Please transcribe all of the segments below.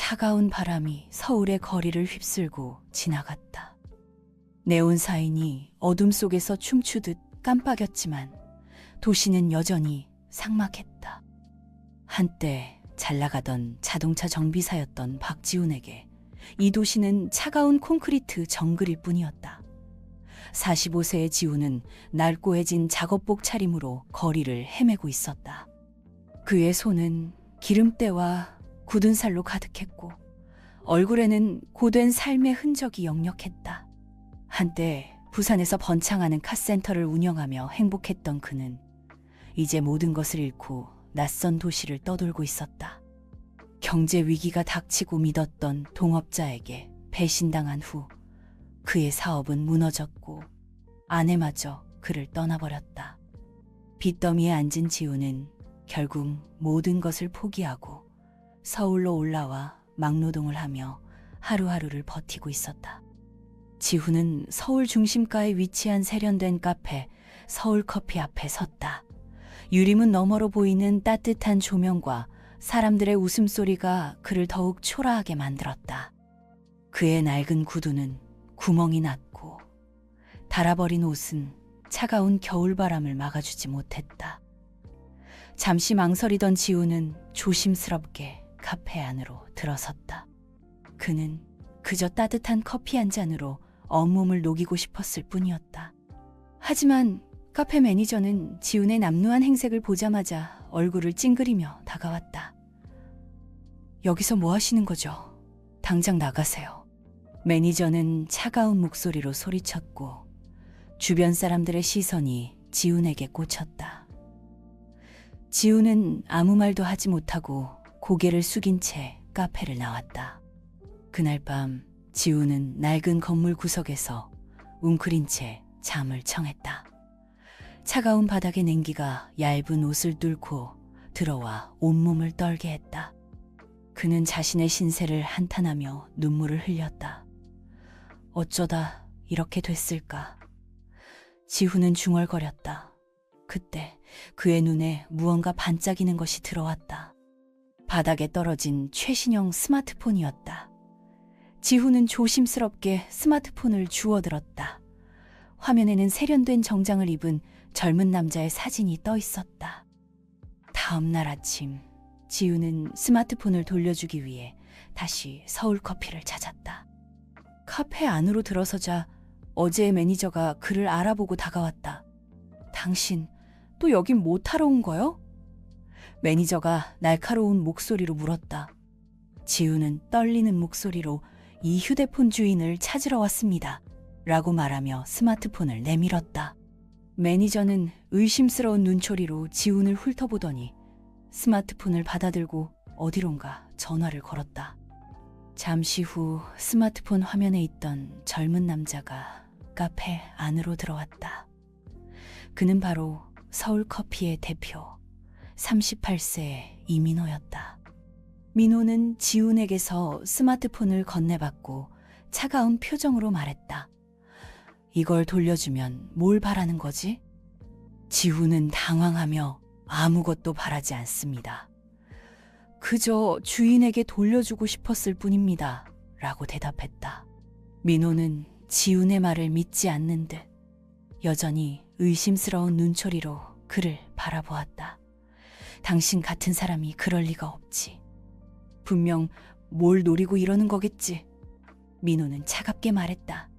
차가운 바람이 서울의 거리를 휩쓸고 지나갔다. 네온사인이 어둠 속에서 춤추듯 깜빡였지만 도시는 여전히 삭막했다. 한때 잘 나가던 자동차 정비사였던 박지훈에게 이 도시는 차가운 콘크리트 정글일 뿐이었다. 45세의 지훈은 낡고해진 작업복 차림으로 거리를 헤매고 있었다. 그의 손은 기름때와 굳은 살로 가득했고 얼굴에는 고된 삶의 흔적이 역력했다. 한때 부산에서 번창하는 카센터를 운영하며 행복했던 그는 이제 모든 것을 잃고 낯선 도시를 떠돌고 있었다. 경제 위기가 닥치고 믿었던 동업자에게 배신당한 후 그의 사업은 무너졌고 아내마저 그를 떠나버렸다. 빚더미에 앉은 지훈은 결국 모든 것을 포기하고 서울로 올라와 막노동을 하며 하루하루를 버티고 있었다. 지훈은 서울 중심가에 위치한 세련된 카페 서울커피 앞에 섰다. 유리문 너머로 보이는 따뜻한 조명과 사람들의 웃음소리가 그를 더욱 초라하게 만들었다. 그의 낡은 구두는 구멍이 났고 닳아버린 옷은 차가운 겨울바람을 막아주지 못했다. 잠시 망설이던 지훈은 조심스럽게 카페 안으로 들어섰다. 그는 그저 따뜻한 커피 한 잔으로 온몸을 녹이고 싶었을 뿐이었다. 하지만 카페 매니저는 지훈의 남루한 행색을 보자마자 얼굴을 찡그리며 다가왔다. 여기서 뭐 하시는 거죠? 당장 나가세요. 매니저는 차가운 목소리로 소리쳤고 주변 사람들의 시선이 지훈에게 꽂혔다. 지훈은 아무 말도 하지 못하고 고개를 숙인 채 카페를 나왔다. 그날 밤 지훈은 낡은 건물 구석에서 웅크린 채 잠을 청했다. 차가운 바닥의 냉기가 얇은 옷을 뚫고 들어와 온몸을 떨게 했다. 그는 자신의 신세를 한탄하며 눈물을 흘렸다. 어쩌다 이렇게 됐을까? 지훈은 중얼거렸다. 그때 그의 눈에 무언가 반짝이는 것이 들어왔다. 바닥에 떨어진 최신형 스마트폰이었다. 지훈은 조심스럽게 스마트폰을 주워들었다. 화면에는 세련된 정장을 입은 젊은 남자의 사진이 떠 있었다. 다음 날 아침, 지훈은 스마트폰을 돌려주기 위해 다시 서울커피를 찾았다. 카페 안으로 들어서자 어제의 매니저가 그를 알아보고 다가왔다. 당신 또 여긴 뭐 타러 온 거요? 매니저가 날카로운 목소리로 물었다. 지훈은 떨리는 목소리로 이 휴대폰 주인을 찾으러 왔습니다. 라고 말하며 스마트폰을 내밀었다. 매니저는 의심스러운 눈초리로 지훈을 훑어보더니 스마트폰을 받아들고 어디론가 전화를 걸었다. 잠시 후 스마트폰 화면에 있던 젊은 남자가 카페 안으로 들어왔다. 그는 바로 서울커피의 대표 38세의 이민호였다. 민호는 지훈에게서 스마트폰을 건네받고 차가운 표정으로 말했다. 이걸 돌려주면 뭘 바라는 거지? 지훈은 당황하며 아무것도 바라지 않습니다. 그저 주인에게 돌려주고 싶었을 뿐입니다. 라고 대답했다. 민호는 지훈의 말을 믿지 않는 듯 여전히 의심스러운 눈초리로 그를 바라보았다. 당신 같은 사람이 그럴 리가 없지. 분명 뭘 노리고 이러는 거겠지. 민호는 차갑게 말했다.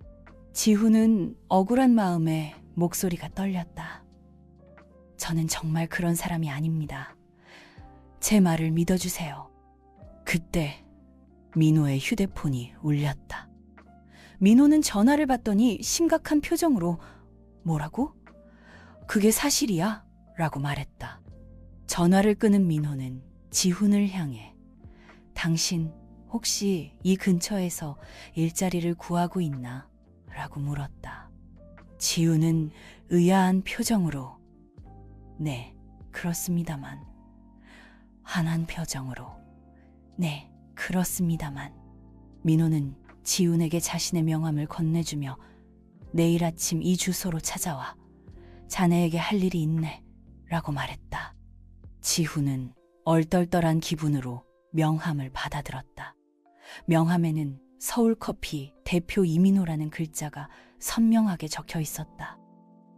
지훈은 억울한 마음에 목소리가 떨렸다. 저는 정말 그런 사람이 아닙니다. 제 말을 믿어주세요. 그때 민호의 휴대폰이 울렸다. 민호는 전화를 받더니 심각한 표정으로 뭐라고? 그게 사실이야? 라고 말했다. 전화를 끊은 민호는 지훈을 향해 당신 혹시 이 근처에서 일자리를 구하고 있나? 라고 물었다. 지훈은 의아한 표정으로 네, 그렇습니다만. 한한 표정으로 네, 그렇습니다만. 민호는 지훈에게 자신의 명함을 건네주며 내일 아침 이 주소로 찾아와. 자네에게 할 일이 있네. 라고 말했다. 지훈은 얼떨떨한 기분으로 명함을 받아들었다. 명함에는 서울커피 대표 이민호라는 글자가 선명하게 적혀 있었다.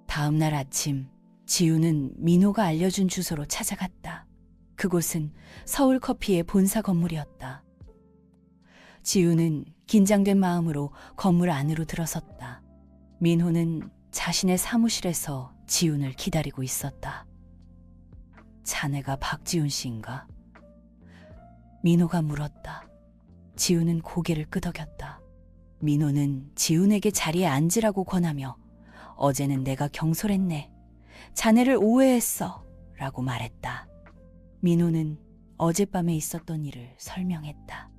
다음 날 아침, 지우는 민호가 알려준 주소로 찾아갔다. 그곳은 서울커피의 본사 건물이었다. 지우는 긴장된 마음으로 건물 안으로 들어섰다. 민호는 자신의 사무실에서 지훈을 기다리고 있었다. 자네가 박지훈 씨인가? 민호가 물었다. 지훈은 고개를 끄덕였다. 민호는 지훈에게 자리에 앉으라고 권하며 어제는 내가 경솔했네. 자네를 오해했어. 라고 말했다. 민호는 어젯밤에 있었던 일을 설명했다.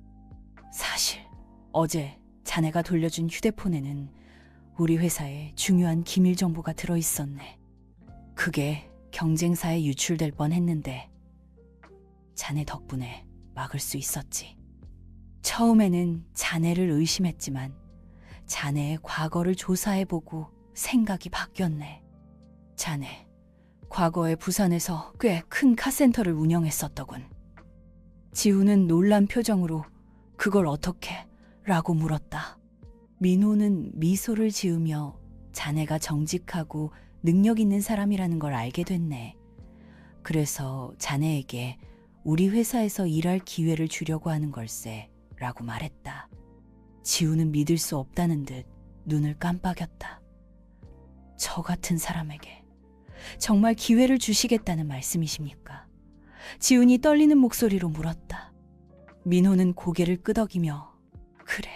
사실 어제 자네가 돌려준 휴대폰에는 우리 회사의 중요한 기밀 정보가 들어있었네. 그게 경쟁사에 유출될 뻔했는데 자네 덕분에 막을 수 있었지. 처음에는 자네를 의심했지만 자네의 과거를 조사해보고 생각이 바뀌었네. 자네, 과거에 부산에서 꽤 큰 카센터를 운영했었더군. 지우는 놀란 표정으로 그걸 어떻게? 라고 물었다. 민호는 미소를 지으며 자네가 정직하고 능력 있는 사람이라는 걸 알게 됐네. 그래서 자네에게 우리 회사에서 일할 기회를 주려고 하는 걸세. 라고 말했다. 지우는 믿을 수 없다는 듯 눈을 깜빡였다. 저 같은 사람에게 정말 기회를 주시겠다는 말씀이십니까? 지훈이 떨리는 목소리로 물었다. 민호는 고개를 끄덕이며 그래,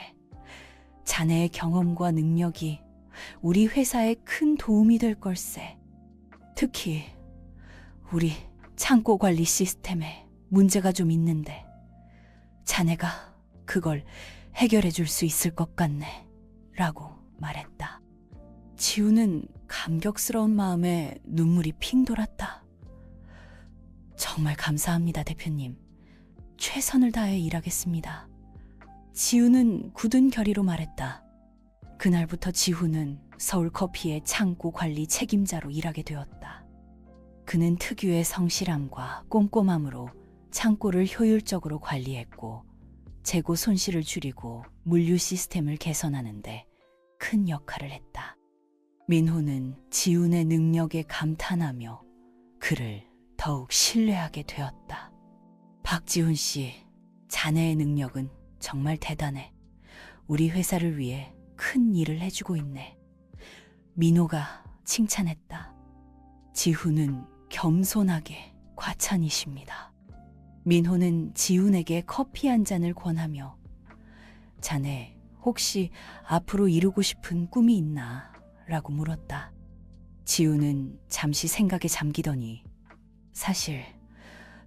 자네의 경험과 능력이 우리 회사에 큰 도움이 될 걸세. 특히 우리 창고 관리 시스템에 문제가 좀 있는데 자네가 그걸 해결해 줄 수 있을 것 같네. 라고 말했다. 지우는 감격스러운 마음에 눈물이 핑 돌았다. 정말 감사합니다, 대표님. 최선을 다해 일하겠습니다. 지우는 굳은 결의로 말했다. 그날부터 지우는 서울커피의 창고 관리 책임자로 일하게 되었다. 그는 특유의 성실함과 꼼꼼함으로 창고를 효율적으로 관리했고 재고 손실을 줄이고 물류 시스템을 개선하는데 큰 역할을 했다. 민호는 지훈의 능력에 감탄하며 그를 더욱 신뢰하게 되었다. 박지훈 씨, 자네의 능력은 정말 대단해. 우리 회사를 위해 큰 일을 해주고 있네. 민호가 칭찬했다. 지훈은 겸손하게 과찬이십니다. 민호는 지훈에게 커피 한 잔을 권하며 자네 혹시 앞으로 이루고 싶은 꿈이 있나? 라고 물었다. 지훈은 잠시 생각에 잠기더니 사실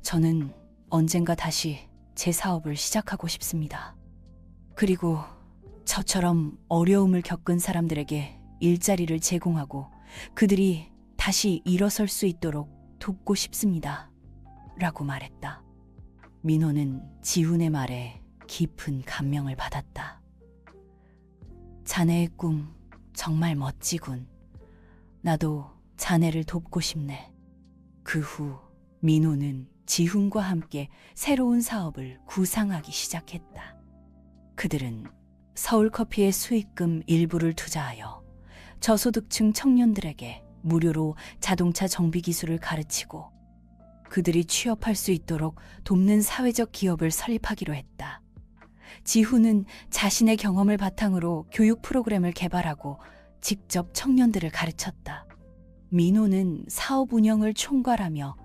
저는 언젠가 다시 제 사업을 시작하고 싶습니다. 그리고 저처럼 어려움을 겪은 사람들에게 일자리를 제공하고 그들이 다시 일어설 수 있도록 돕고 싶습니다. 라고 말했다. 민호는 지훈의 말에 깊은 감명을 받았다. 자네의 꿈 정말 멋지군. 나도 자네를 돕고 싶네. 그 후 민호는 지훈과 함께 새로운 사업을 구상하기 시작했다. 그들은 서울커피의 수익금 일부를 투자하여 저소득층 청년들에게 무료로 자동차 정비 기술을 가르치고 그들이 취업할 수 있도록 돕는 사회적 기업을 설립하기로 했다. 지훈은 자신의 경험을 바탕으로 교육 프로그램을 개발하고 직접 청년들을 가르쳤다. 민호는 사업 운영을 총괄하며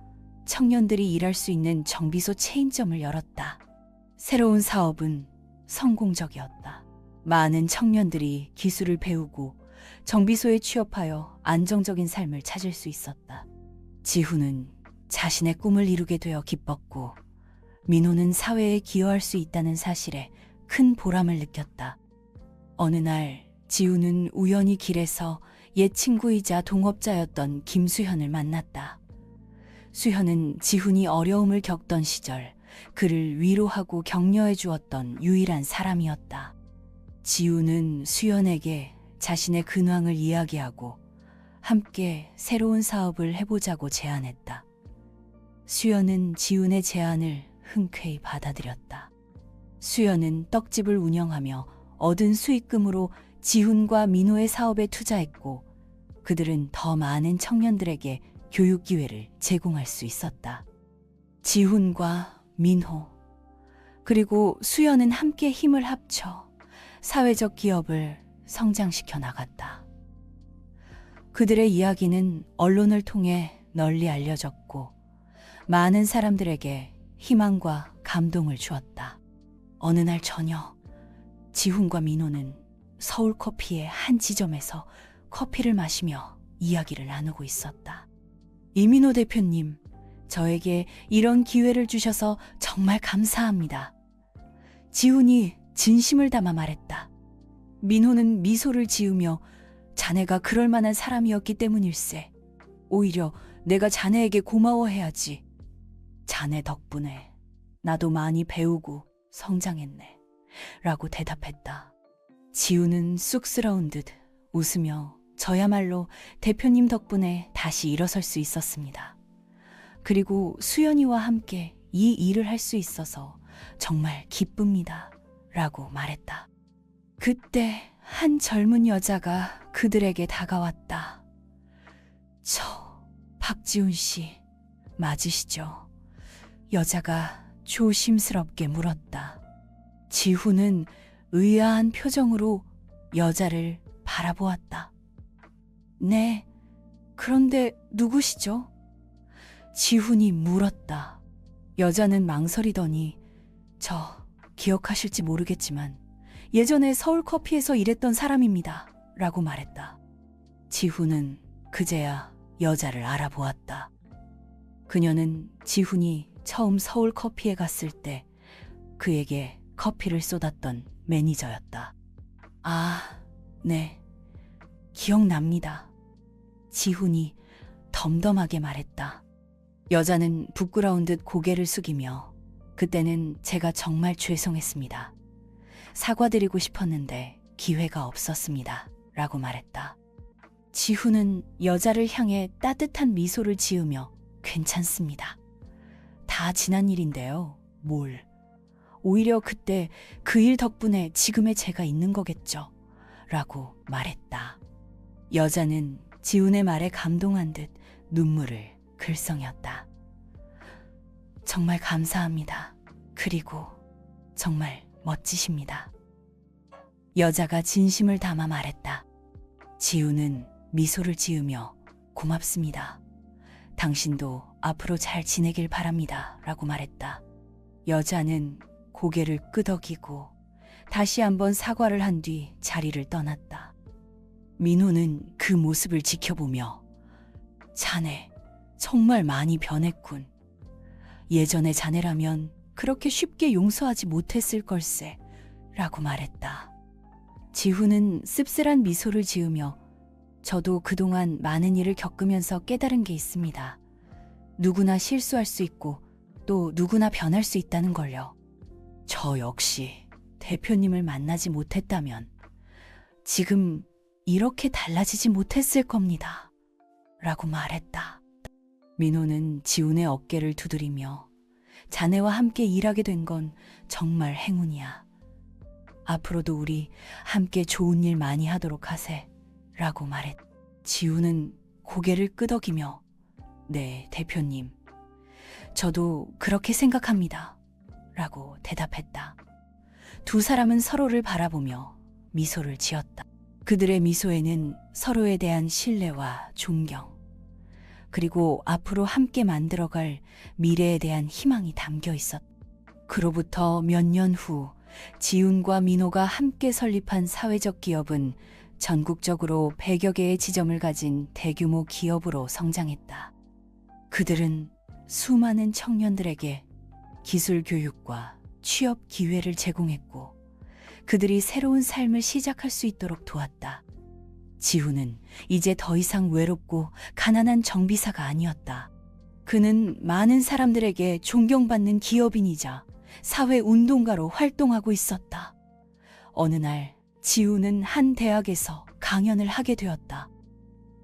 청년들이 일할 수 있는 정비소 체인점을 열었다. 새로운 사업은 성공적이었다. 많은 청년들이 기술을 배우고 정비소에 취업하여 안정적인 삶을 찾을 수 있었다. 지훈은 자신의 꿈을 이루게 되어 기뻤고 민호는 사회에 기여할 수 있다는 사실에 큰 보람을 느꼈다. 어느 날 지훈은 우연히 길에서 옛 친구이자 동업자였던 김수현을 만났다. 수현은 지훈이 어려움을 겪던 시절 그를 위로하고 격려해 주었던 유일한 사람이었다. 지훈은 수현에게 자신의 근황을 이야기하고 함께 새로운 사업을 해보자고 제안했다. 수현은 지훈의 제안을 흔쾌히 받아들였다. 수연은 떡집을 운영하며 얻은 수익금으로 지훈과 민호의 사업에 투자했고 그들은 더 많은 청년들에게 교육 기회를 제공할 수 있었다. 지훈과 민호 그리고 수연은 함께 힘을 합쳐 사회적 기업을 성장시켜 나갔다. 그들의 이야기는 언론을 통해 널리 알려졌고 많은 사람들에게 희망과 감동을 주었다. 어느 날 저녁, 지훈과 민호는 서울커피의 한 지점에서 커피를 마시며 이야기를 나누고 있었다. 이민호 대표님, 저에게 이런 기회를 주셔서 정말 감사합니다. 지훈이 진심을 담아 말했다. 민호는 미소를 지으며 자네가 그럴 만한 사람이었기 때문일세. 오히려 내가 자네에게 고마워해야지. 자네 덕분에 나도 많이 배우고 성장했네. 라고 대답했다. 지훈은 쑥스러운 듯 웃으며 저야말로 대표님 덕분에 다시 일어설 수 있었습니다. 그리고 수연이와 함께 이 일을 할 수 있어서 정말 기쁩니다. 라고 말했다. 그때 한 젊은 여자가 그들에게 다가왔다. 박지훈 씨, 맞으시죠? 여자가 조심스럽게 물었다. 지훈은 의아한 표정으로 여자를 바라보았다. 네, 그런데 누구시죠? 지훈이 물었다. 여자는 망설이더니 기억하실지 모르겠지만 예전에 서울커피에서 일했던 사람입니다. 라고 말했다. 지훈은 그제야 여자를 알아보았다. 그녀는 지훈이 처음 서울커피에 갔을 때 그에게 커피를 쏟았던 매니저였다. 아, 네, 기억납니다. 지훈이 덤덤하게 말했다. 여자는 부끄러운 듯 고개를 숙이며 그때는 제가 정말 죄송했습니다. 사과드리고 싶었는데 기회가 없었습니다. 라고 말했다. 지훈은 여자를 향해 따뜻한 미소를 지으며 괜찮습니다. 다 지난 일인데요. 뭘. 오히려 그때 그 일 덕분에 지금의 제가 있는 거겠죠. 라고 말했다. 여자는 지훈의 말에 감동한 듯 눈물을 글썽였다. 정말 감사합니다. 그리고 정말 멋지십니다. 여자가 진심을 담아 말했다. 지훈은 미소를 지으며 고맙습니다. 당신도 앞으로 잘 지내길 바랍니다. 라고 말했다. 여자는 고개를 끄덕이고 다시 한번 사과를 한 뒤 자리를 떠났다. 민호는 그 모습을 지켜보며 자네 정말 많이 변했군. 예전의 자네라면 그렇게 쉽게 용서하지 못했을 걸세. 라고 말했다. 지훈은 씁쓸한 미소를 지으며 저도 그동안 많은 일을 겪으면서 깨달은 게 있습니다. 누구나 실수할 수 있고 또 누구나 변할 수 있다는 걸요. 저 역시 대표님을 만나지 못했다면 지금 이렇게 달라지지 못했을 겁니다. 라고 말했다. 민호는 지훈의 어깨를 두드리며 자네와 함께 일하게 된 건 정말 행운이야. 앞으로도 우리 함께 좋은 일 많이 하도록 하세. 라고 말했다. 지훈은 고개를 끄덕이며 네, 대표님. 저도 그렇게 생각합니다. 라고 대답했다. 두 사람은 서로를 바라보며 미소를 지었다. 그들의 미소에는 서로에 대한 신뢰와 존경, 그리고 앞으로 함께 만들어갈 미래에 대한 희망이 담겨 있었다. 그로부터 몇 년 후 지훈과 민호가 함께 설립한 사회적 기업은 전국적으로 100여 개의 지점을 가진 대규모 기업으로 성장했다. 그들은 수많은 청년들에게 기술 교육과 취업 기회를 제공했고 그들이 새로운 삶을 시작할 수 있도록 도왔다. 지훈은 이제 더 이상 외롭고 가난한 정비사가 아니었다. 그는 많은 사람들에게 존경받는 기업인이자 사회운동가로 활동하고 있었다. 어느 날 지훈은 한 대학에서 강연을 하게 되었다.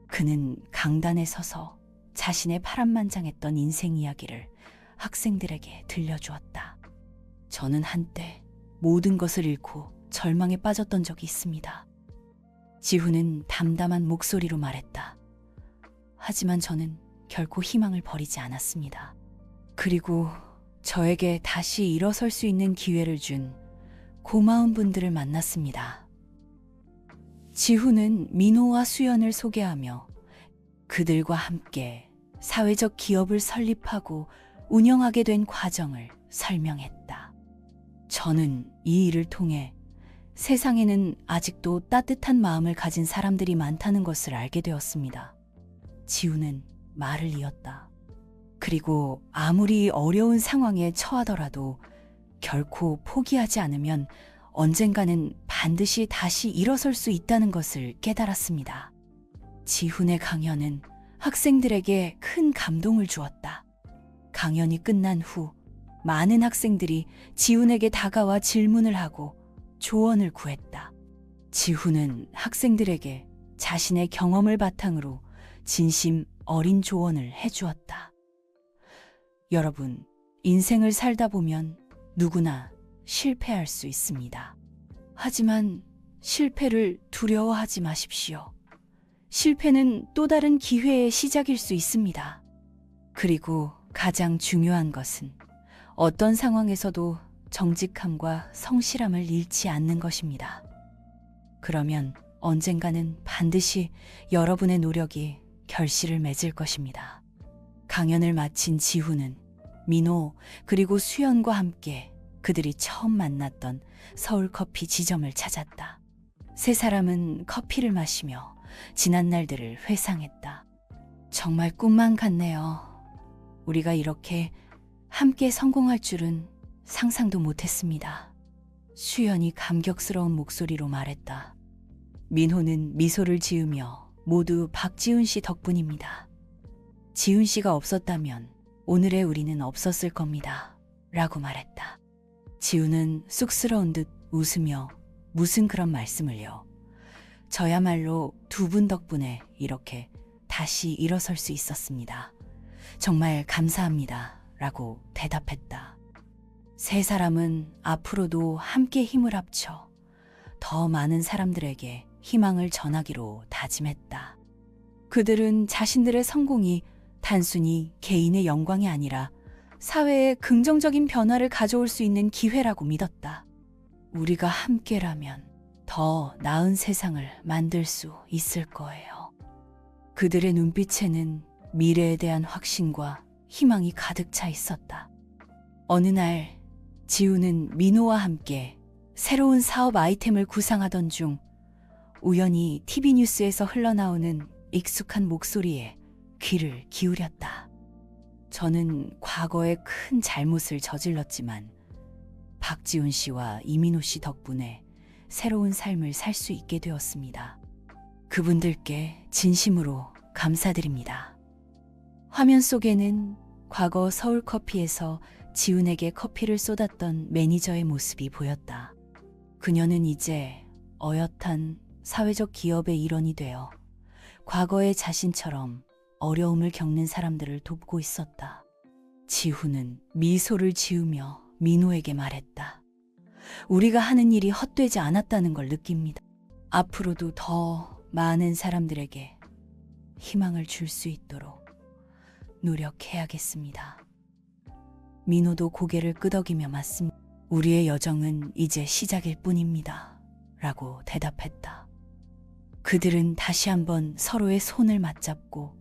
그는 강단에 서서 자신의 파란만장했던 인생 이야기를 학생들에게 들려주었다. 저는 한때 모든 것을 잃고 절망에 빠졌던 적이 있습니다. 지훈은 담담한 목소리로 말했다. 하지만 저는 결코 희망을 버리지 않았습니다. 그리고 저에게 다시 일어설 수 있는 기회를 준 고마운 분들을 만났습니다. 지훈은 민호와 수연을 소개하며 그들과 함께 사회적 기업을 설립하고 운영하게 된 과정을 설명했다. 저는 이 일을 통해 세상에는 아직도 따뜻한 마음을 가진 사람들이 많다는 것을 알게 되었습니다. 지훈은 말을 이었다. 그리고 아무리 어려운 상황에 처하더라도 결코 포기하지 않으면 언젠가는 반드시 다시 일어설 수 있다는 것을 깨달았습니다. 지훈의 강연은 학생들에게 큰 감동을 주었다. 강연이 끝난 후 많은 학생들이 지훈에게 다가와 질문을 하고 조언을 구했다. 지훈은 학생들에게 자신의 경험을 바탕으로 진심 어린 조언을 해주었다. 여러분, 인생을 살다 보면 누구나 실패할 수 있습니다. 하지만 실패를 두려워하지 마십시오. 실패는 또 다른 기회의 시작일 수 있습니다. 그리고 가장 중요한 것은 어떤 상황에서도 정직함과 성실함을 잃지 않는 것입니다. 그러면 언젠가는 반드시 여러분의 노력이 결실을 맺을 것입니다. 강연을 마친 지훈은 민호 그리고 수연과 함께 그들이 처음 만났던 서울커피 지점을 찾았다. 세 사람은 커피를 마시며 지난 날들을 회상했다. 정말 꿈만 같네요. 우리가 이렇게 함께 성공할 줄은 상상도 못했습니다. 수연이 감격스러운 목소리로 말했다. 민호는 미소를 지으며 모두 박지훈 씨 덕분입니다. 지훈 씨가 없었다면 오늘의 우리는 없었을 겁니다. 라고 말했다. 지훈은 쑥스러운 듯 웃으며 무슨 그런 말씀을요. 저야말로 두 분 덕분에 이렇게 다시 일어설 수 있었습니다. 정말 감사합니다. 라고 대답했다. 세 사람은 앞으로도 함께 힘을 합쳐 더 많은 사람들에게 희망을 전하기로 다짐했다. 그들은 자신들의 성공이 단순히 개인의 영광이 아니라 사회에 긍정적인 변화를 가져올 수 있는 기회라고 믿었다. 우리가 함께라면 더 나은 세상을 만들 수 있을 거예요. 그들의 눈빛에는 미래에 대한 확신과 희망이 가득 차 있었다. 어느 날 지훈은 민호와 함께 새로운 사업 아이템을 구상하던 중 우연히 TV 뉴스에서 흘러나오는 익숙한 목소리에 귀를 기울였다. 저는 과거에 큰 잘못을 저질렀지만 박지훈 씨와 이민호 씨 덕분에 새로운 삶을 살 수 있게 되었습니다. 그분들께 진심으로 감사드립니다. 화면 속에는 과거 서울커피에서 지훈에게 커피를 쏟았던 매니저의 모습이 보였다. 그녀는 이제 어엿한 사회적 기업의 일원이 되어 과거의 자신처럼 어려움을 겪는 사람들을 돕고 있었다. 지훈은 미소를 지으며 민호에게 말했다. 우리가 하는 일이 헛되지 않았다는 걸 느낍니다. 앞으로도 더 많은 사람들에게 희망을 줄 수 있도록 노력해야겠습니다. 민호도 고개를 끄덕이며 맞습니다. 우리의 여정은 이제 시작일 뿐입니다. 라고 대답했다. 그들은 다시 한번 서로의 손을 맞잡고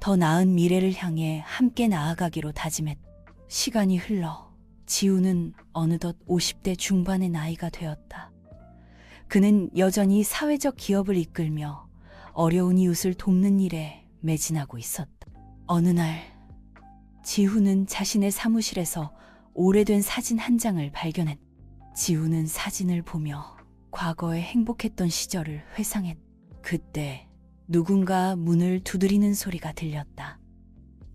더 나은 미래를 향해 함께 나아가기로 다짐했다. 시간이 흘러 지훈은 어느덧 50대 중반의 나이가 되었다. 그는 여전히 사회적 기업을 이끌며 어려운 이웃을 돕는 일에 매진하고 있었다. 어느 날 지훈은 자신의 사무실에서 오래된 사진 한 장을 발견했다. 지훈은 사진을 보며 과거에 행복했던 시절을 회상했다. 그때 누군가 문을 두드리는 소리가 들렸다.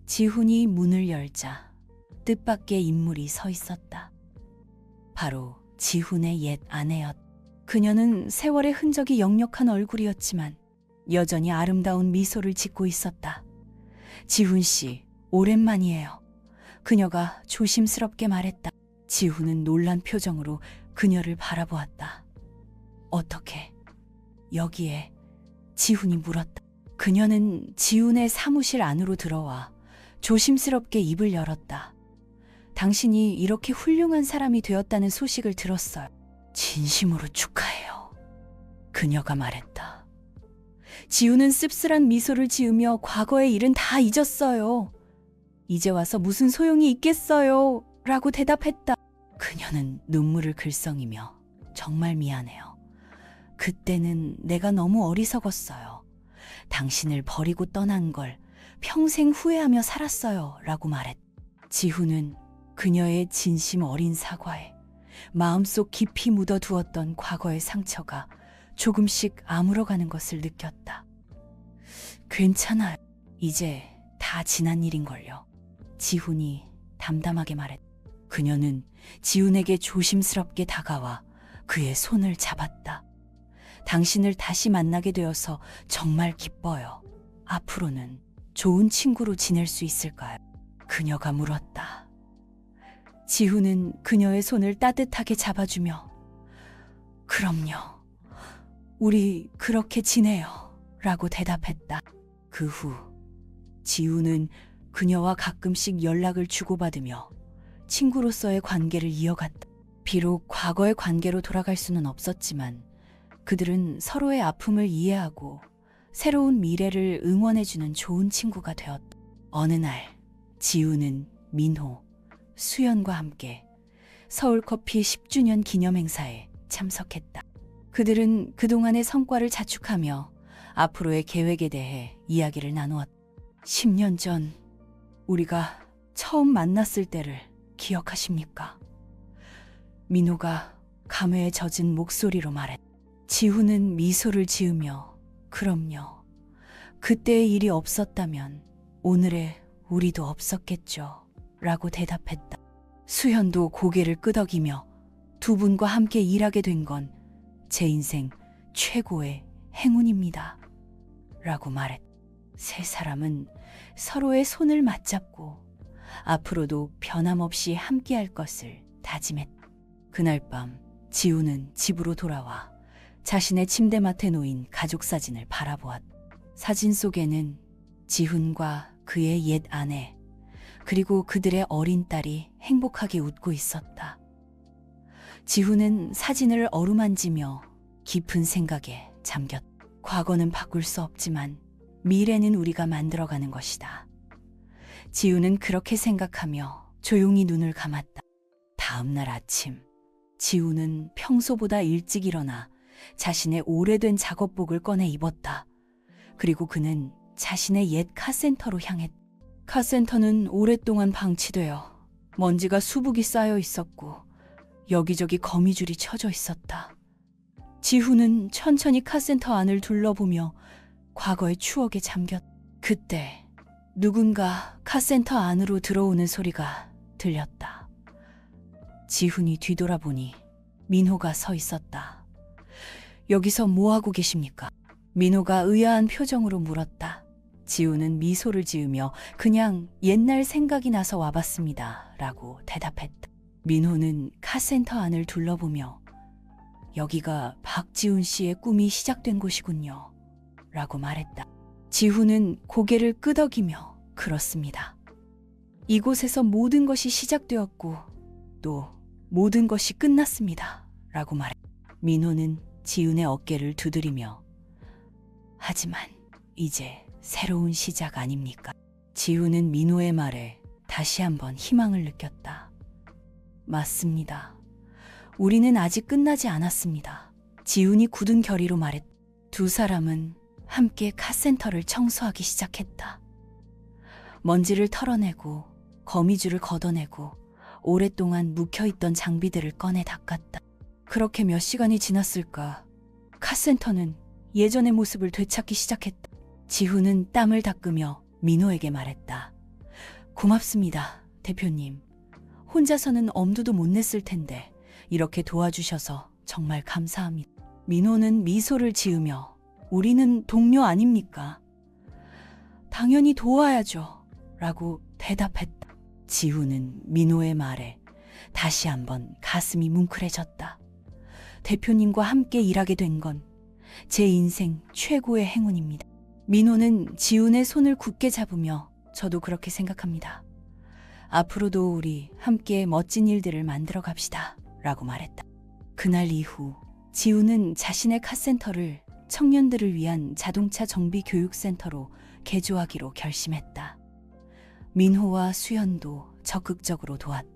지훈이 문을 열자 뜻밖의 인물이 서 있었다. 바로 지훈의 옛 아내였다. 그녀는 세월의 흔적이 역력한 얼굴이었지만 여전히 아름다운 미소를 짓고 있었다. 지훈 씨, 오랜만이에요. 그녀가 조심스럽게 말했다. 지훈은 놀란 표정으로 그녀를 바라보았다. 어떻게 여기에? 지훈이 물었다. 그녀는 지훈의 사무실 안으로 들어와 조심스럽게 입을 열었다. 당신이 이렇게 훌륭한 사람이 되었다는 소식을 들었어요. 진심으로 축하해요. 그녀가 말했다. 지훈은 씁쓸한 미소를 지으며 과거의 일은 다 잊었어요. 이제 와서 무슨 소용이 있겠어요. 라고 대답했다. 그녀는 눈물을 글썽이며 정말 미안해요. 그때는 내가 너무 어리석었어요. 당신을 버리고 떠난 걸 평생 후회하며 살았어요. 라고 말했다. 지훈은 그녀의 진심 어린 사과에 마음속 깊이 묻어두었던 과거의 상처가 조금씩 아물어가는 것을 느꼈다. 괜찮아요. 이제 다 지난 일인걸요. 지훈이 담담하게 말했다. 그녀는 지훈에게 조심스럽게 다가와 그의 손을 잡았다. 당신을 다시 만나게 되어서 정말 기뻐요. 앞으로는 좋은 친구로 지낼 수 있을까요? 그녀가 물었다. 지훈은 그녀의 손을 따뜻하게 잡아주며 그럼요. 우리 그렇게 지내요. 라고 대답했다. 그 후 지훈은 그녀와 가끔씩 연락을 주고받으며 친구로서의 관계를 이어갔다. 비록 과거의 관계로 돌아갈 수는 없었지만 그들은 서로의 아픔을 이해하고 새로운 미래를 응원해주는 좋은 친구가 되었다. 어느 날 지훈은 민호, 수연과 함께 서울커피 10주년 기념행사에 참석했다. 그들은 그동안의 성과를 자축하며 앞으로의 계획에 대해 이야기를 나누었다. 10년 전 우리가 처음 만났을 때를 기억하십니까? 민호가 감회에 젖은 목소리로 말했다. 지훈은 미소를 지으며 그럼요. 그때의 일이 없었다면 오늘의 우리도 없었겠죠. 라고 대답했다. 수현도 고개를 끄덕이며 두 분과 함께 일하게 된 건 제 인생 최고의 행운입니다. 라고 말했다. 세 사람은 서로의 손을 맞잡고 앞으로도 변함없이 함께할 것을 다짐했다. 그날 밤 지훈은 집으로 돌아와 자신의 침대맡에 놓인 가족 사진을 바라보았다. 사진 속에는 지훈과 그의 옛 아내 그리고 그들의 어린 딸이 행복하게 웃고 있었다. 지훈은 사진을 어루만지며 깊은 생각에 잠겼다. 과거는 바꿀 수 없지만 미래는 우리가 만들어가는 것이다. 지훈은 그렇게 생각하며 조용히 눈을 감았다. 다음 날 아침 지훈은 평소보다 일찍 일어나 자신의 오래된 작업복을 꺼내 입었다. 그리고 그는 자신의 옛 카센터로 향했다. 카센터는 오랫동안 방치되어 먼지가 수북이 쌓여 있었고 여기저기 거미줄이 쳐져 있었다. 지훈은 천천히 카센터 안을 둘러보며 과거의 추억에 잠겼다. 그때 누군가 카센터 안으로 들어오는 소리가 들렸다. 지훈이 뒤돌아보니 민호가 서 있었다. 여기서 뭐하고 계십니까? 민호가 의아한 표정으로 물었다. 지훈은 미소를 지으며 그냥 옛날 생각이 나서 와봤습니다. 라고 대답했다. 민호는 카센터 안을 둘러보며 여기가 박지훈 씨의 꿈이 시작된 곳이군요. 라고 말했다. 지훈은 고개를 끄덕이며 그렇습니다. 이곳에서 모든 것이 시작되었고 또 모든 것이 끝났습니다. 라고 말했다. 민호는 지훈의 어깨를 두드리며 하지만 이제 새로운 시작 아닙니까? 지훈은 민호의 말에 다시 한번 희망을 느꼈다. 맞습니다. 우리는 아직 끝나지 않았습니다. 지훈이 굳은 결의로 말했다. 두 사람은 함께 카센터를 청소하기 시작했다. 먼지를 털어내고 거미줄을 걷어내고 오랫동안 묵혀있던 장비들을 꺼내 닦았다. 그렇게 몇 시간이 지났을까? 카센터는 예전의 모습을 되찾기 시작했다. 지훈은 땀을 닦으며 민호에게 말했다. 고맙습니다, 대표님. 혼자서는 엄두도 못 냈을 텐데 이렇게 도와주셔서 정말 감사합니다. 민호는 미소를 지으며 우리는 동료 아닙니까? 당연히 도와야죠. 라고 대답했다. 지훈은 민호의 말에 다시 한번 가슴이 뭉클해졌다. 대표님과 함께 일하게 된 건 제 인생 최고의 행운입니다. 민호는 지훈의 손을 굳게 잡으며 저도 그렇게 생각합니다. 앞으로도 우리 함께 멋진 일들을 만들어 갑시다 라고 말했다. 그날 이후 지훈은 자신의 카센터를 청년들을 위한 자동차 정비 교육센터로 개조하기로 결심했다. 민호와 수연도 적극적으로 도왔다.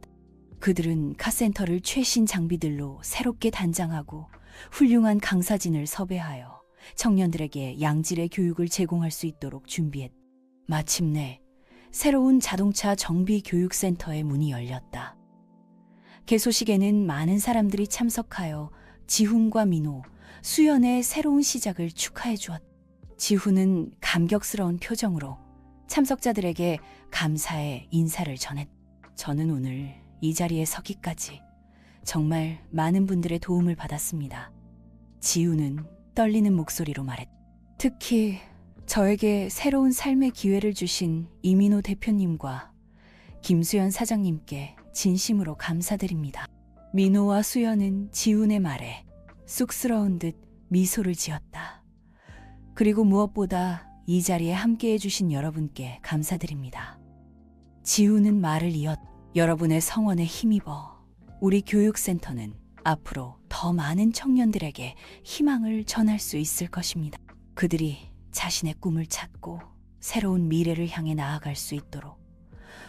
그들은 카센터를 최신 장비들로 새롭게 단장하고 훌륭한 강사진을 섭외하여 청년들에게 양질의 교육을 제공할 수 있도록 준비했다. 마침내 새로운 자동차 정비 교육센터의 문이 열렸다. 개소식에는 많은 사람들이 참석하여 지훈과 민호, 수연의 새로운 시작을 축하해 주었다. 지훈은 감격스러운 표정으로 참석자들에게 감사의 인사를 전했다. 저는 오늘 이 자리에 서기까지 정말 많은 분들의 도움을 받았습니다. 지훈은 떨리는 목소리로 말했다. 특히 저에게 새로운 삶의 기회를 주신 이민호 대표님과 김수연 사장님께 진심으로 감사드립니다. 민호와 수연은 지훈의 말에 쑥스러운 듯 미소를 지었다. 그리고 무엇보다 이 자리에 함께해 주신 여러분께 감사드립니다. 지훈은 말을 이었다. 여러분의 성원에 힘입어 우리 교육센터는 앞으로 더 많은 청년들에게 희망을 전할 수 있을 것입니다. 그들이 자신의 꿈을 찾고 새로운 미래를 향해 나아갈 수 있도록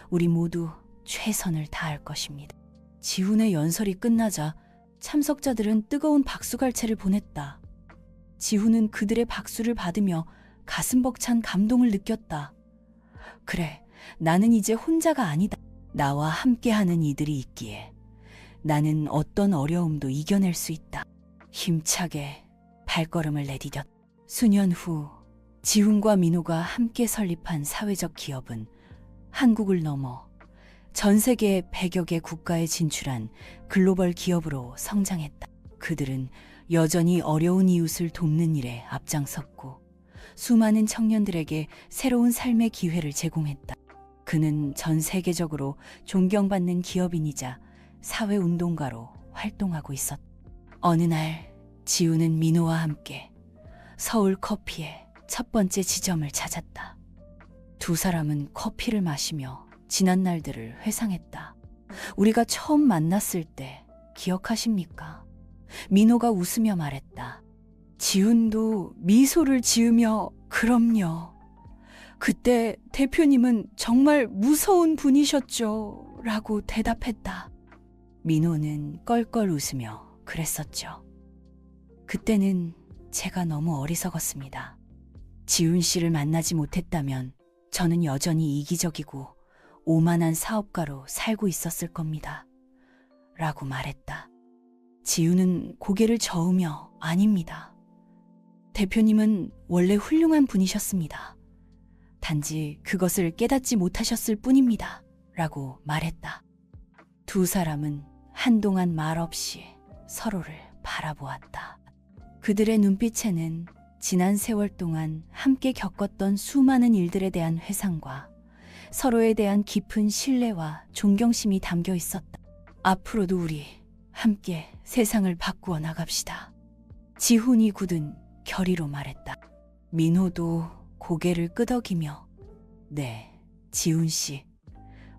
우리 모두 최선을 다할 것입니다. 지훈의 연설이 끝나자 참석자들은 뜨거운 박수갈채를 보냈다. 지훈은 그들의 박수를 받으며 가슴 벅찬 감동을 느꼈다. 그래, 나는 이제 혼자가 아니다. 나와 함께하는 이들이 있기에 나는 어떤 어려움도 이겨낼 수 있다. 힘차게 발걸음을 내디뎠다. 수년 후 지훈과 민호가 함께 설립한 사회적 기업은 한국을 넘어 전 세계 100여 개 국가에 진출한 글로벌 기업으로 성장했다. 그들은 여전히 어려운 이웃을 돕는 일에 앞장섰고 수많은 청년들에게 새로운 삶의 기회를 제공했다. 그는 전 세계적으로 존경받는 기업인이자 사회운동가로 활동하고 있었다. 어느 날 지훈은 민호와 함께 서울 커피의 첫 번째 지점을 찾았다. 두 사람은 커피를 마시며 지난 날들을 회상했다. 우리가 처음 만났을 때 기억하십니까? 민호가 웃으며 말했다. 지훈도 미소를 지으며 그럼요. 그때 대표님은 정말 무서운 분이셨죠. 라고 대답했다. 민호는 껄껄 웃으며 그랬었죠. 그때는 제가 너무 어리석었습니다. 지훈 씨를 만나지 못했다면 저는 여전히 이기적이고 오만한 사업가로 살고 있었을 겁니다. 라고 말했다. 지훈은 고개를 저으며 아닙니다. 대표님은 원래 훌륭한 분이셨습니다. 단지 그것을 깨닫지 못하셨을 뿐입니다. 라고 말했다. 두 사람은 한동안 말없이 서로를 바라보았다. 그들의 눈빛에는 지난 세월 동안 함께 겪었던 수많은 일들에 대한 회상과 서로에 대한 깊은 신뢰와 존경심이 담겨 있었다. 앞으로도 우리 함께 세상을 바꾸어 나갑시다. 지훈이 굳은 결의로 말했다. 민호도 고개를 끄덕이며 네, 지훈 씨,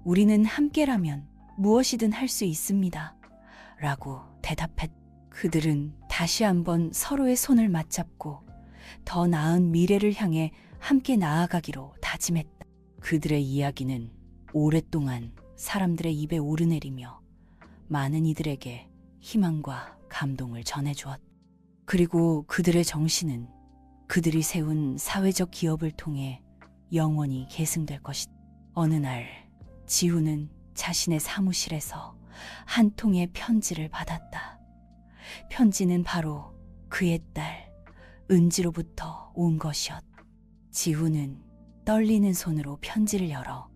우리는 함께라면 무엇이든 할 수 있습니다. 라고 대답했다. 그들은 다시 한번 서로의 손을 맞잡고 더 나은 미래를 향해 함께 나아가기로 다짐했다. 그들의 이야기는 오랫동안 사람들의 입에 오르내리며 많은 이들에게 희망과 감동을 전해주었다. 그리고 그들의 정신은 그들이 세운 사회적 기업을 통해 영원히 계승될 것이다. 어느 날 지훈은 자신의 사무실에서 한 통의 편지를 받았다. 편지는 바로 그의 딸 은지로부터 온 것이었다. 지훈은 떨리는 손으로 편지를 열어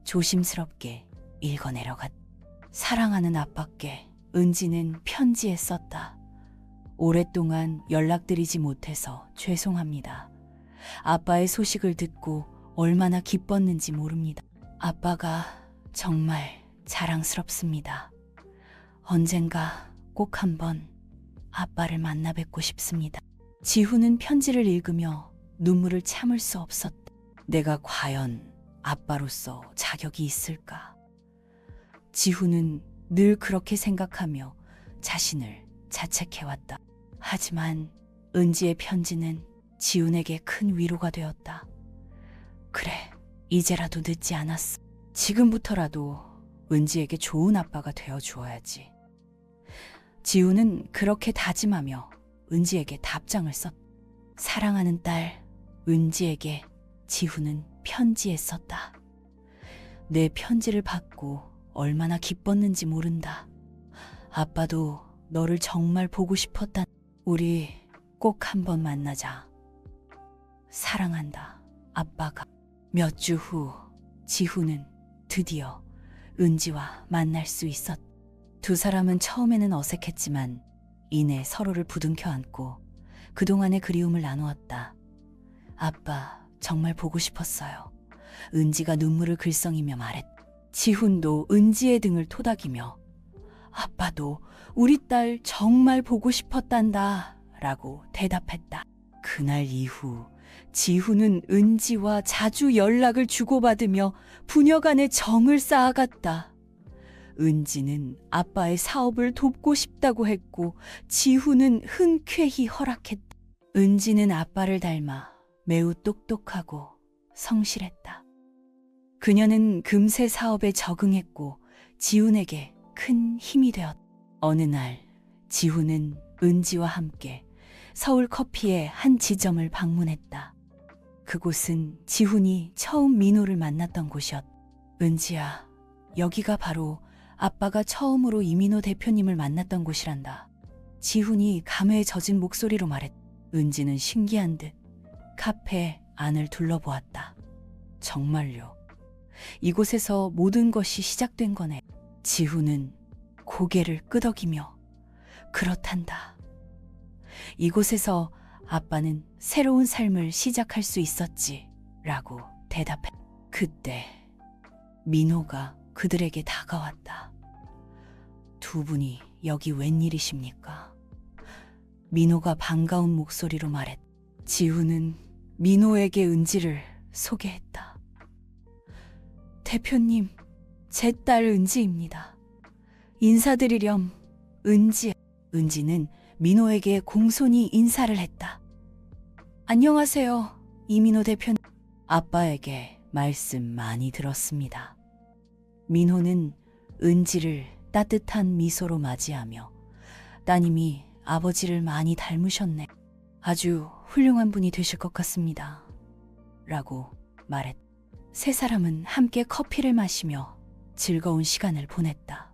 조심스럽게 읽어 내려갔다. 사랑하는 아빠께 은지는 편지에 썼다. 오랫동안 연락드리지 못해서 죄송합니다. 아빠의 소식을 듣고 얼마나 기뻤는지 모릅니다. 아빠가 정말 자랑스럽습니다. 언젠가 꼭 한번 아빠를 만나 뵙고 싶습니다. 지훈은 편지를 읽으며 눈물을 참을 수 없었다. 내가 과연 아빠로서 자격이 있을까? 지훈은 늘 그렇게 생각하며 자신을 자책해왔다. 하지만 은지의 편지는 지훈에게 큰 위로가 되었다. 그래, 이제라도 늦지 않았어. 지금부터라도 은지에게 좋은 아빠가 되어 주어야지. 지훈은 그렇게 다짐하며 은지에게 답장을 썼다. 사랑하는 딸 은지에게 지훈은 편지에 썼다. 내 편지를 받고 얼마나 기뻤는지 모른다. 아빠도 너를 정말 보고 싶었다. 우리 꼭 한번 만나자. 사랑한다, 아빠가. 몇 주 후 지훈은 드디어 은지와 만날 수 있었다. 두 사람은 처음에는 어색했지만 이내 서로를 부둥켜 안고 그동안의 그리움을 나누었다. 아빠, 정말 보고 싶었어요. 은지가 눈물을 글썽이며 말했다. 지훈도 은지의 등을 토닥이며 아빠도 우리 딸 정말 보고 싶었단다 라고 대답했다. 그날 이후 지훈은 은지와 자주 연락을 주고받으며 부녀간의 정을 쌓아갔다. 은지는 아빠의 사업을 돕고 싶다고 했고 지훈은 흔쾌히 허락했다. 은지는 아빠를 닮아 매우 똑똑하고 성실했다. 그녀는 금세 사업에 적응했고 지훈에게 큰 힘이 되었다. 어느 날 지훈은 은지와 함께 서울 커피의 한 지점을 방문했다. 그곳은 지훈이 처음 민호를 만났던 곳이었다. 은지야, 여기가 바로 아빠가 처음으로 이민호 대표님을 만났던 곳이란다. 지훈이 감회에 젖은 목소리로 말했다. 은지는 신기한 듯 카페 안을 둘러보았다. 정말요? 이곳에서 모든 것이 시작된 거네. 지훈은 고개를 끄덕이며 그렇단다. 이곳에서 아빠는 새로운 삶을 시작할 수 있었지 라고 대답했다. 그때 민호가 그들에게 다가왔다. 두 분이 여기 웬일이십니까? 민호가 반가운 목소리로 말했다. 지훈은 민호에게 은지를 소개했다. 대표님, 제 딸 은지입니다. 인사드리렴, 은지. 은지는 민호에게 공손히 인사를 했다. 안녕하세요, 이민호 대표님. 아빠에게 말씀 많이 들었습니다. 민호는 은지를 따뜻한 미소로 맞이하며 따님이 아버지를 많이 닮으셨네. 아주 훌륭한 분이 되실 것 같습니다. 라고 말했다. 세 사람은 함께 커피를 마시며 즐거운 시간을 보냈다.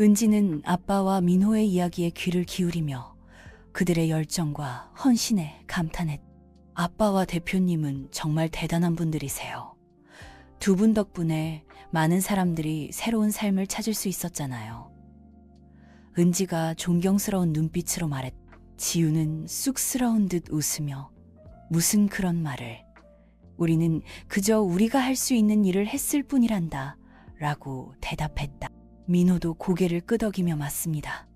은지는 아빠와 민호의 이야기에 귀를 기울이며 그들의 열정과 헌신에 감탄했다. 아빠와 대표님은 정말 대단한 분들이세요. 두 분 덕분에 많은 사람들이 새로운 삶을 찾을 수 있었잖아요. 은지가 존경스러운 눈빛으로 말했다. 지우는 쑥스러운 듯 웃으며 무슨 그런 말을. 우리는 그저 우리가 할 수 있는 일을 했을 뿐이란다 라고 대답했다. 민호도 고개를 끄덕이며 맞습니다.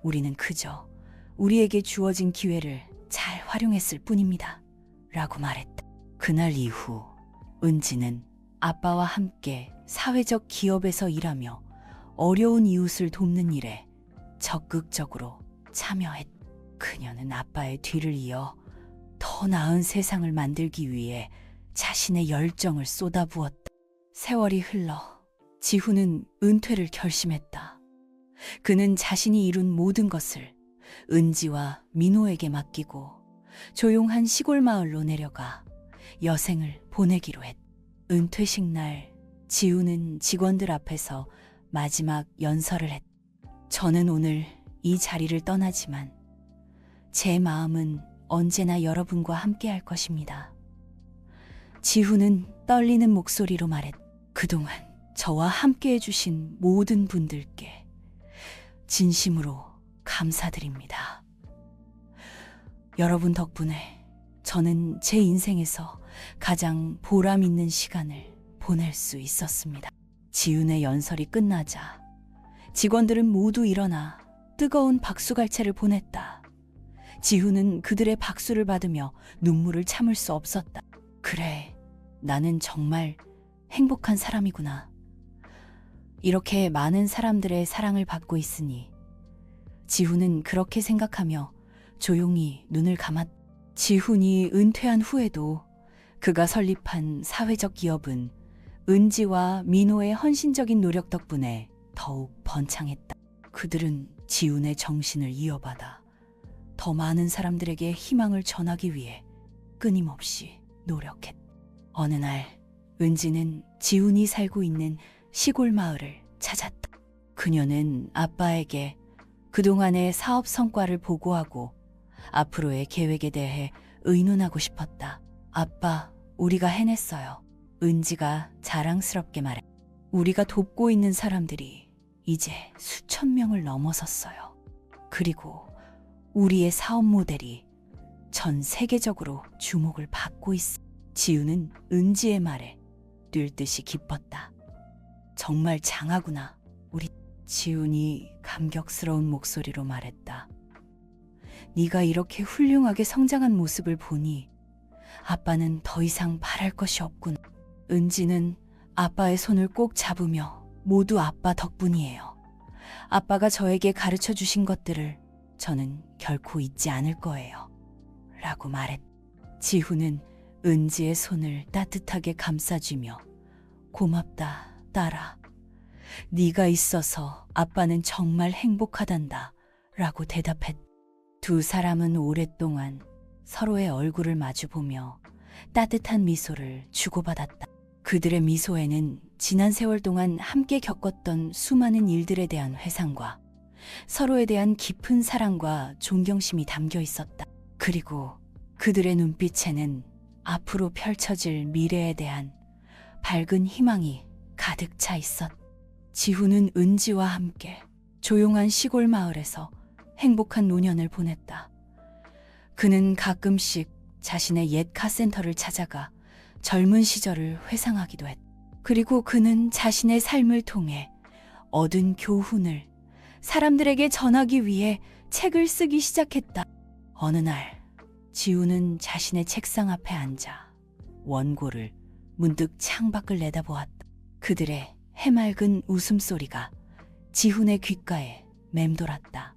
우리는 그저 우리에게 주어진 기회를 잘 활용했을 뿐입니다 라고 말했다. 그날 이후 은지는 아빠와 함께 사회적 기업에서 일하며 어려운 이웃을 돕는 일에 적극적으로 참여했다. 그녀는 아빠의 뒤를 이어 더 나은 세상을 만들기 위해 자신의 열정을 쏟아부었다. 세월이 흘러 지훈은 은퇴를 결심했다. 그는 자신이 이룬 모든 것을 은지와 민호에게 맡기고 조용한 시골 마을로 내려가 여생을 보내기로 했다. 은퇴식 날 지훈은 직원들 앞에서 마지막 연설을 했다. 저는 오늘 이 자리를 떠나지만 제 마음은 언제나 여러분과 함께 할 것입니다. 지훈은 떨리는 목소리로 말했다. 그동안 저와 함께 해주신 모든 분들께 진심으로 감사드립니다. 여러분 덕분에 저는 제 인생에서 가장 보람 있는 시간을 보낼 수 있었습니다. 지훈의 연설이 끝나자 직원들은 모두 일어나 뜨거운 박수갈채를 보냈다. 지훈은 그들의 박수를 받으며 눈물을 참을 수 없었다. 그래, 나는 정말 행복한 사람이구나. 이렇게 많은 사람들의 사랑을 받고 있으니. 지훈은 그렇게 생각하며 조용히 눈을 감았다. 지훈이 은퇴한 후에도 그가 설립한 사회적 기업은 은지와 민호의 헌신적인 노력 덕분에 더욱 번창했다. 그들은 지훈의 정신을 이어받아 더 많은 사람들에게 희망을 전하기 위해 끊임없이 노력했다. 어느 날 은지는 지훈이 살고 있는 시골 마을을 찾았다. 그녀는 아빠에게 그동안의 사업 성과를 보고하고 앞으로의 계획에 대해 의논하고 싶었다. 아빠, 우리가 해냈어요. 은지가 자랑스럽게 말해. 우리가 돕고 있는 사람들이 이제 수천 명을 넘어섰어요. 그리고 우리의 사업 모델이 전 세계적으로 주목을 받고 있어. 지우는 은지의 말에 뛸 듯이 기뻤다. 정말 장하구나, 우리. 지훈이 감격스러운 목소리로 말했다. 네가 이렇게 훌륭하게 성장한 모습을 보니 아빠는 더 이상 바랄 것이 없구나. 은지는 아빠의 손을 꼭 잡으며 모두 아빠 덕분이에요. 아빠가 저에게 가르쳐 주신 것들을 저는 결코 잊지 않을 거예요. 라고 말했다. 지훈은 은지의 손을 따뜻하게 감싸주며 고맙다, 딸아. 네가 있어서 아빠는 정말 행복하단다. 라고 대답했다. 두 사람은 오랫동안 서로의 얼굴을 마주보며 따뜻한 미소를 주고받았다. 그들의 미소에는 지난 세월 동안 함께 겪었던 수많은 일들에 대한 회상과 서로에 대한 깊은 사랑과 존경심이 담겨 있었다. 그리고 그들의 눈빛에는 앞으로 펼쳐질 미래에 대한 밝은 희망이 가득 차 있었다. 지훈은 은지와 함께 조용한 시골 마을에서 행복한 노년을 보냈다. 그는 가끔씩 자신의 옛 카센터를 찾아가 젊은 시절을 회상하기도 했다. 그리고 그는 자신의 삶을 통해 얻은 교훈을 사람들에게 전하기 위해 책을 쓰기 시작했다. 어느 날 지훈은 자신의 책상 앞에 앉아 원고를 문득 창밖을 내다보았다. 그들의 해맑은 웃음소리가 지훈의 귓가에 맴돌았다.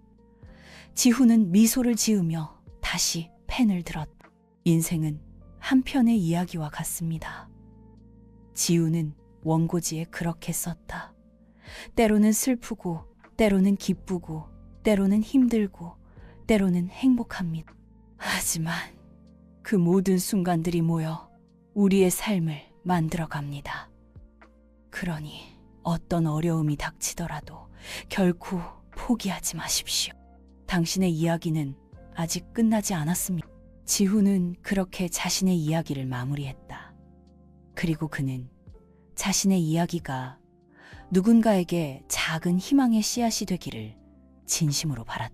지훈은 미소를 지으며 다시 펜을 들었다. 인생은 한 편의 이야기와 같습니다. 지훈은 원고지에 그렇게 썼다. 때로는 슬프고, 때로는 기쁘고, 때로는 힘들고, 때로는 행복합니다. 하지만 그 모든 순간들이 모여 우리의 삶을 만들어갑니다. 그러니 어떤 어려움이 닥치더라도 결코 포기하지 마십시오. 당신의 이야기는 아직 끝나지 않았습니다. 지훈은 그렇게 자신의 이야기를 마무리했다. 그리고 그는 자신의 이야기가 누군가에게 작은 희망의 씨앗이 되기를 진심으로 바랐다.